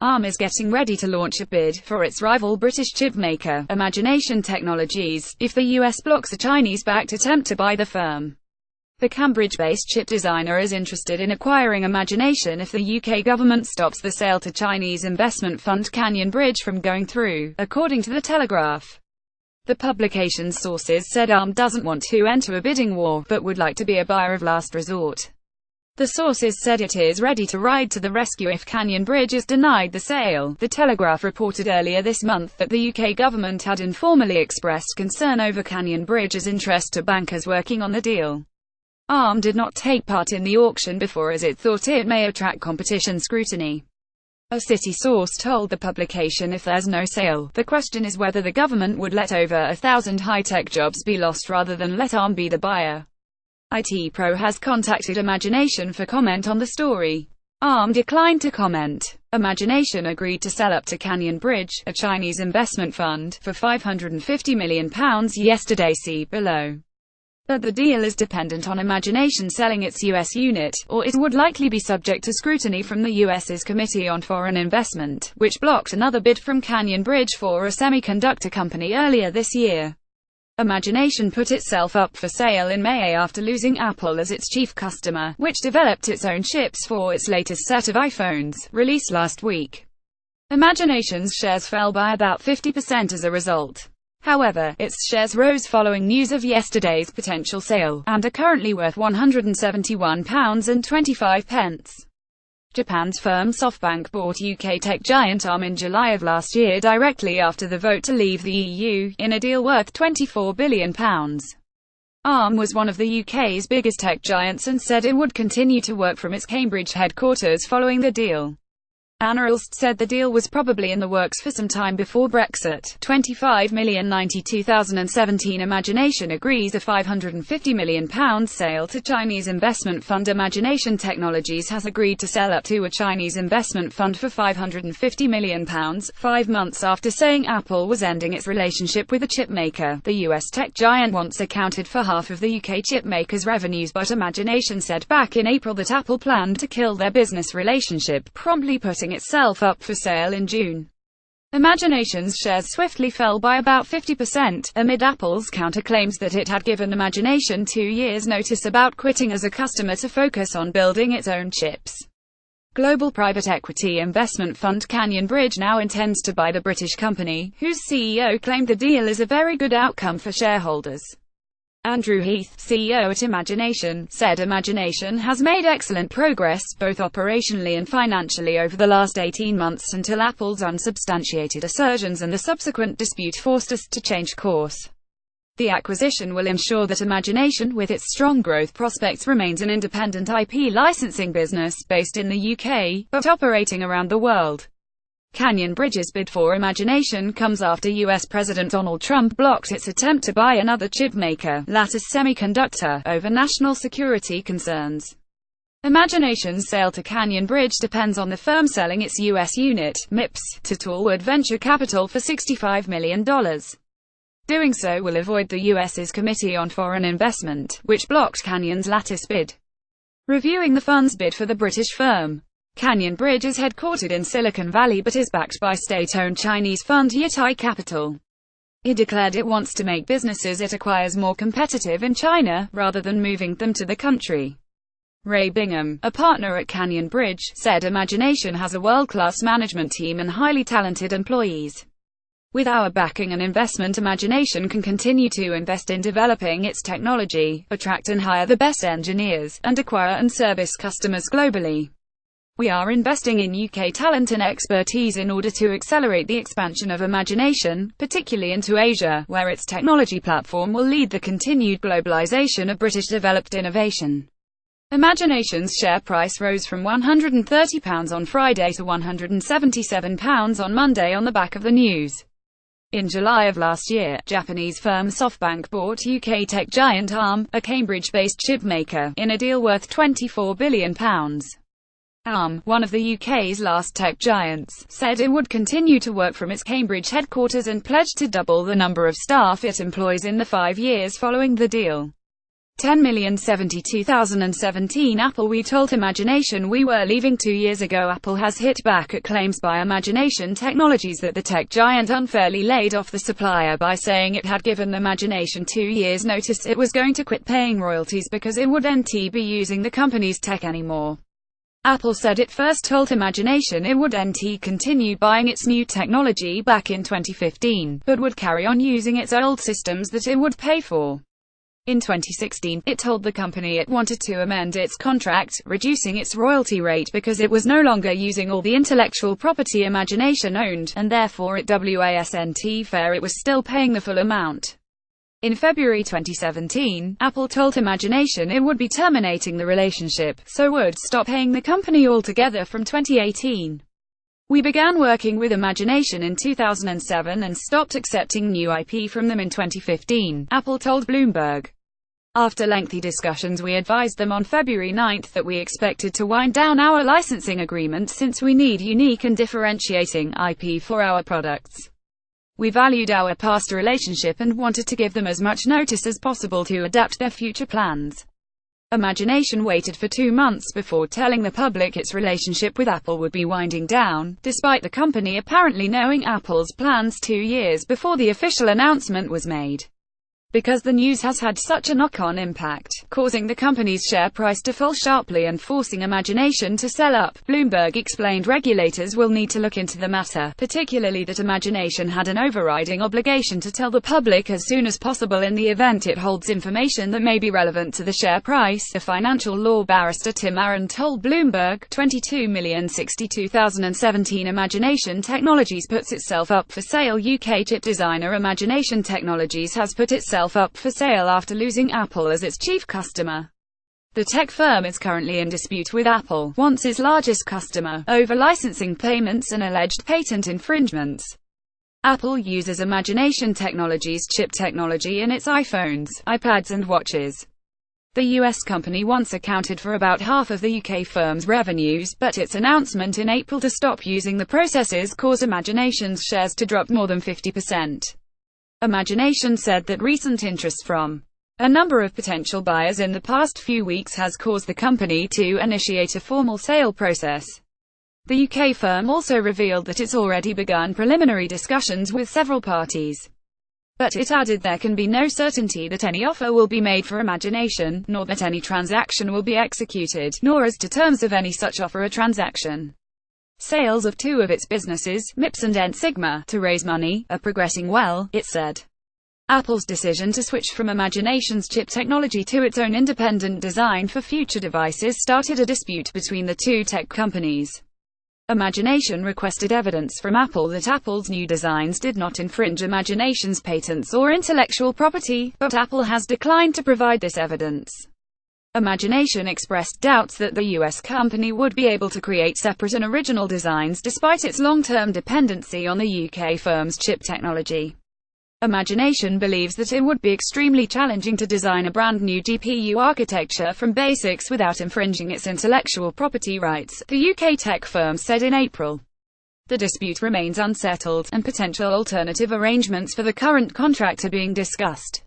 Arm is getting ready to launch a bid for its rival British chip maker, Imagination Technologies, if the US blocks a Chinese-backed attempt to buy the firm. The Cambridge-based chip designer is interested in acquiring Imagination if the UK government stops the sale to Chinese investment fund Canyon Bridge from going through, according to The Telegraph. The publication's sources said Arm doesn't want to enter a bidding war, but would like to be a buyer of last resort. The sources said it is ready to ride to the rescue if Canyon Bridge is denied the sale. The Telegraph reported earlier this month that the UK government had informally expressed concern over Canyon Bridge's interest to bankers working on the deal. Arm did not take part in the auction before as it thought it may attract competition scrutiny. A City source told the publication if there's no sale, the question is whether the government would let over 1,000 high-tech jobs be lost rather than let Arm be the buyer. IT Pro has contacted Imagination for comment on the story. Arm declined to comment. Imagination agreed to sell up to Canyon Bridge, a Chinese investment fund, for £550 million yesterday, see below. But the deal is dependent on Imagination selling its US unit, or it would likely be subject to scrutiny from the US's Committee on Foreign Investment, which blocked another bid from Canyon Bridge for a semiconductor company earlier this year. Imagination put itself up for sale in May after losing Apple as its chief customer, which developed its own chips for its latest set of iPhones, released last week. Imagination's shares fell by about 50% as a result. However, its shares rose following news of yesterday's potential sale, and are currently worth £171.25. Japan's firm SoftBank bought UK tech giant Arm in July of last year directly after the vote to leave the EU, in a deal worth £24 billion. Arm was one of the UK's biggest tech giants and said it would continue to work from its Cambridge headquarters following the deal. Analysts said the deal was probably in the works for some time before Brexit. £25,090,000 2017. Imagination agrees a £550 million sale to Chinese investment fund. Imagination Technologies has agreed to sell up to a Chinese investment fund for £550 million, 5 months after saying Apple was ending its relationship with the chipmaker. The US tech giant once accounted for half of the UK chipmaker's revenues, but Imagination said back in April that Apple planned to kill their business relationship, promptly putting itself up for sale in June. Imagination's shares swiftly fell by about 50%, amid Apple's counterclaims that it had given Imagination 2 years' notice about quitting as a customer to focus on building its own chips. Global private equity investment fund Canyon Bridge now intends to buy the British company, whose CEO claimed the deal is a very good outcome for shareholders. Andrew Heath, CEO at Imagination, said Imagination has made excellent progress, both operationally and financially over the last 18 months until Apple's unsubstantiated assertions and the subsequent dispute forced us to change course. The acquisition will ensure that Imagination, with its strong growth prospects, remains an independent IP licensing business, based in the UK, but operating around the world. Canyon Bridge's bid for Imagination comes after US President Donald Trump blocked its attempt to buy another chipmaker, Lattice Semiconductor, over national security concerns. Imagination's sale to Canyon Bridge depends on the firm selling its US unit, MIPS, to Tallwood Venture Capital for $65 million. Doing so will avoid the US's Committee on Foreign Investment, which blocked Canyon's Lattice bid. Reviewing the fund's bid for the British firm. Canyon Bridge is headquartered in Silicon Valley but is backed by state-owned Chinese fund Yitai Capital. It declared it wants to make businesses it acquires more competitive in China, rather than moving them to the country. Ray Bingham, a partner at Canyon Bridge, said Imagination has a world-class management team and highly talented employees. With our backing and investment, Imagination can continue to invest in developing its technology, attract and hire the best engineers, and acquire and service customers globally. We are investing in UK talent and expertise in order to accelerate the expansion of Imagination, particularly into Asia, where its technology platform will lead the continued globalization of British-developed innovation. Imagination's share price rose from £130 on Friday to £177 on Monday on the back of the news. In July of last year, Japanese firm SoftBank bought UK tech giant Arm, a Cambridge-based chipmaker, in a deal worth £24 billion. Arm, one of the UK's last tech giants, said it would continue to work from its Cambridge headquarters and pledged to double the number of staff it employs in the 5 years following the deal. 10,072,017 Apple. We told Imagination we were leaving 2 years ago. Apple has hit back at claims by Imagination Technologies that the tech giant unfairly laid off the supplier by saying it had given Imagination 2 years notice it was going to quit paying royalties because it wouldn't be using the company's tech anymore. Apple said it first told Imagination it wouldn't continue buying its new technology back in 2015, but would carry on using its old systems that it would pay for. In 2016, it told the company it wanted to amend its contract, reducing its royalty rate because it was no longer using all the intellectual property Imagination owned, and therefore it wasn't fair it was still paying the full amount. In February 2017, Apple told Imagination it would be terminating the relationship, so would stop paying the company altogether from 2018. We began working with Imagination in 2007 and stopped accepting new IP from them in 2015, Apple told Bloomberg. After lengthy discussions, we advised them on February 9 that we expected to wind down our licensing agreement since we need unique and differentiating IP for our products. We valued our past relationship and wanted to give them as much notice as possible to adapt their future plans. Imagination waited for 2 months before telling the public its relationship with Apple would be winding down, despite the company apparently knowing Apple's plans 2 years before the official announcement was made. Because the news has had such a knock-on impact, causing the company's share price to fall sharply and forcing Imagination to sell up, Bloomberg explained regulators will need to look into the matter, particularly that Imagination had an overriding obligation to tell the public as soon as possible in the event it holds information that may be relevant to the share price, a financial law barrister Tim Aaron told Bloomberg. 22,062,017 Imagination Technologies puts itself up for sale. UK chip designer Imagination Technologies has put itself up for sale after losing Apple as its chief customer. The tech firm is currently in dispute with Apple, once its largest customer, over licensing payments and alleged patent infringements. Apple uses Imagination Technologies' chip technology in its iPhones, iPads and watches. The US company once accounted for about half of the UK firm's revenues, but its announcement in April to stop using the processes caused Imagination's shares to drop more than 50%. Imagination said that recent interest from a number of potential buyers in the past few weeks has caused the company to initiate a formal sale process. The UK firm also revealed that it's already begun preliminary discussions with several parties. But it added there can be no certainty that any offer will be made for Imagination, nor that any transaction will be executed, nor as to terms of any such offer or transaction. Sales of 2 of its businesses, MIPS and Sigma, to raise money, are progressing well, it said. Apple's decision to switch from Imagination's chip technology to its own independent design for future devices started a dispute between the two tech companies. Imagination requested evidence from Apple that Apple's new designs did not infringe Imagination's patents or intellectual property, but Apple has declined to provide this evidence. Imagination expressed doubts that the US company would be able to create separate and original designs despite its long-term dependency on the UK firm's chip technology. Imagination believes that it would be extremely challenging to design a brand new GPU architecture from basics without infringing its intellectual property rights, the UK tech firm said in April. The dispute remains unsettled, and potential alternative arrangements for the current contract are being discussed.